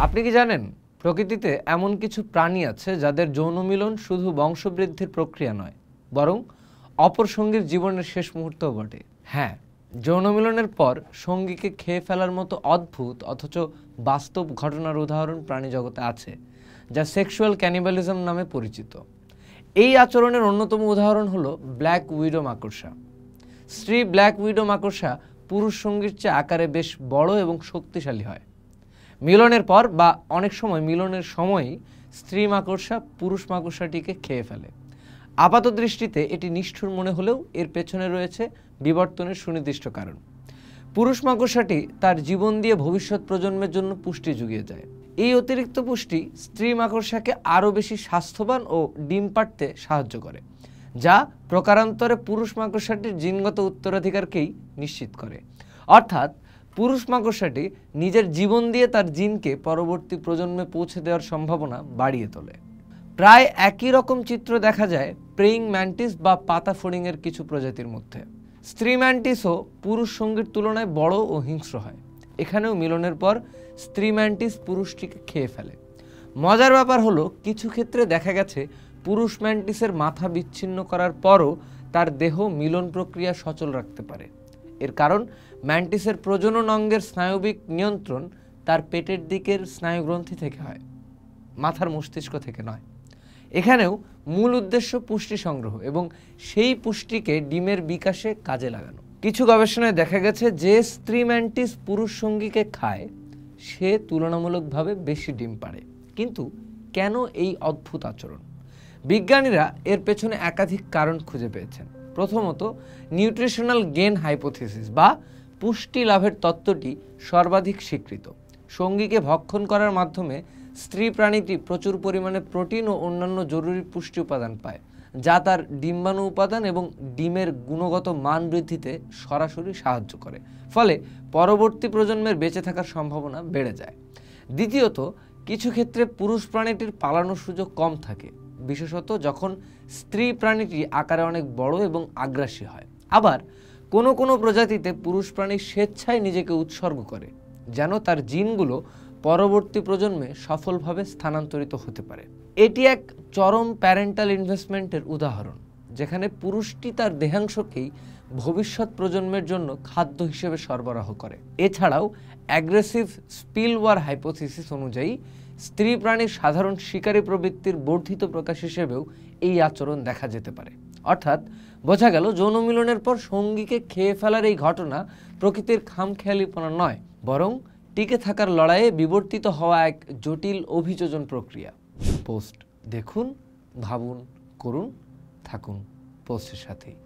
আপনি কি জানেন প্রকৃতিতে এমন কিছু প্রাণী আছে যাদের যৌন মিলন শুধু বংশবৃদ্ধির প্রক্রিয়া নয়, বরং অপর সঙ্গীর জীবনের শেষ মুহূর্তও বটে। হ্যাঁ, যৌন মিলনের পর সঙ্গীকে খেয়ে ফেলার মতো অদ্ভুত অথচ বাস্তব ঘটনার উদাহরণ প্রাণী জগতে আছে, যা সেক্সুয়াল ক্যানিবালিজম নামে পরিচিত। এই আচরণের অন্যতম উদাহরণ হলো ব্ল্যাক উইডো মাকড়সা। স্ত্রী ব্ল্যাক উইডো মাকড়সা পুরুষ সঙ্গীর চেয়ে আকারে বেশ বড় এবং শক্তিশালী হয়। মিলনের পর বা অনেক সময় মিলনের সময়ই স্ত্রী মাকড়সা পুরুষ মাকড়সাটিকে খেয়ে ফেলে। আপাত দৃষ্টিতে এটি নিষ্ঠুর মনে হলেও এর পেছনে রয়েছে বিবর্তনের সুনির্দিষ্ট কারণ। পুরুষ মাকড়সাটি তার জীবন দিয়ে ভবিষ্যৎ প্রজন্মের জন্য পুষ্টি জুগিয়ে যায়। এই অতিরিক্ত পুষ্টি স্ত্রী মাকড়সাকে আরও বেশি স্বাস্থ্যবান ও ডিম পাড়তে সাহায্য করে, যা প্রকারান্তরে পুরুষ মাকড়সাটির জিনগত উত্তরাধিকারকেই নিশ্চিত করে। অর্থাৎ পুরুষ মাকড়সাটি নিজের জীবন দিয়ে তার জিনকে পরবর্তী প্রজন্মে পৌঁছে দেওয়ার সম্ভাবনা বাড়িয়ে তোলে। প্রায় একই রকম চিত্র দেখা যায় প্রেইং ম্যান্টিস বা পাতা ফড়িংয়ের কিছু প্রজাতির মধ্যে। স্ত্রী ম্যান্টিসও পুরুষ সঙ্গীর তুলনায় বড় ও হিংস্র হয়। এখানেও মিলনের পর স্ত্রী ম্যান্টিস পুরুষটিকে খেয়ে ফেলে। মজার ব্যাপার হলো, কিছু ক্ষেত্রে দেখা গেছে পুরুষ ম্যান্টিসের মাথা বিচ্ছিন্ন করার পরও তার দেহ মিলন প্রক্রিয়া সচল রাখতে পারে। এর কারণ ম্যান্টিসের প্রজনন অঙ্গের স্নায়বিক নিয়ন্ত্রণ তার পেটের দিকের স্নায়ুগ্রন্থি থেকে হয়, মাথার মস্তিষ্ক থেকে নয়। এখানেও মূল উদ্দেশ্য পুষ্টি সংগ্রহ এবং সেই পুষ্টিকে ডিমের বিকাশে কাজে লাগানো। কিছু গবেষণায় দেখা গেছে যে স্ত্রী ম্যান্টিস পুরুষ সঙ্গীকে খায় সে তুলনামূলকভাবে বেশি ডিম পাড়ে। কিন্তু কেন এই অদ্ভুত আচরণ? বিজ্ঞানীরা এর পেছনে একাধিক কারণ খুঁজে পেয়েছেন। প্রথমত, নিউট্রিশনাল গেন হাইপোথিসিস বা পুষ্টি লাভের তত্ত্বটি সর্বাধিক স্বীকৃত। সঙ্গীকে ভক্ষণ করার মাধ্যমে স্ত্রী প্রাণীটি প্রচুর পরিমাণে প্রোটিন ও অন্যান্য জরুরি পুষ্টি উপাদান পায়, যা তার ডিম্বাণু উপাদান এবং ডিমের গুণগত মান বৃদ্ধিতে সরাসরি সাহায্য করে। ফলে পরবর্তী প্রজন্মের বেঁচে থাকার সম্ভাবনা বেড়ে যায়। দ্বিতীয়ত, কিছু ক্ষেত্রে পুরুষ প্রাণীটির পালানোর সুযোগ কম থাকে, বিশেষত যখন স্ত্রী প্রাণীটি আকারে অনেক বড় এবং আগ্রাসী হয়। আবার কোনো কোনো প্রজাতিতে পুরুষ প্রাণী স্বেচ্ছায় নিজেকে উৎসর্গ করে, যেন তার জিনগুলো পরবর্তী প্রজন্মে সফলভাবে স্থানান্তরিত হতে পারে। এটি এক চরম প্যারেন্টাল ইনভেস্টমেন্টের উদাহরণ, যেখানে পুরুষটি তার দেহাংশকেই ভবিষ্যৎ প্রজন্মের জন্য খাদ্য হিসেবে সরবরাহ করে। এছাড়াও অ্যাগ্রেসিভ স্পিলওয়ার হাইপোথিসিস অনুযায়ী স্ত্রী প্রাণীর সাধারণ শিকারী প্রবৃত্তির বর্ধিত প্রকাশ হিসেবেও এই আচরণ দেখা যেতে পারে। অর্থাৎ বোঝা গেল, যৌন মিলনের পর সঙ্গীকে খেয়ে ফেলার এই ঘটনা প্রকৃতির খামখেয়ালিপনা নয়, বরং টিকে থাকার লড়াইয়ে বিবর্তিত হওয়া এক জটিল অভিযোজন প্রক্রিয়া। পোস্ট দেখুন, ভাবুন, করুন, থাকুন পোস্টের সাথেই।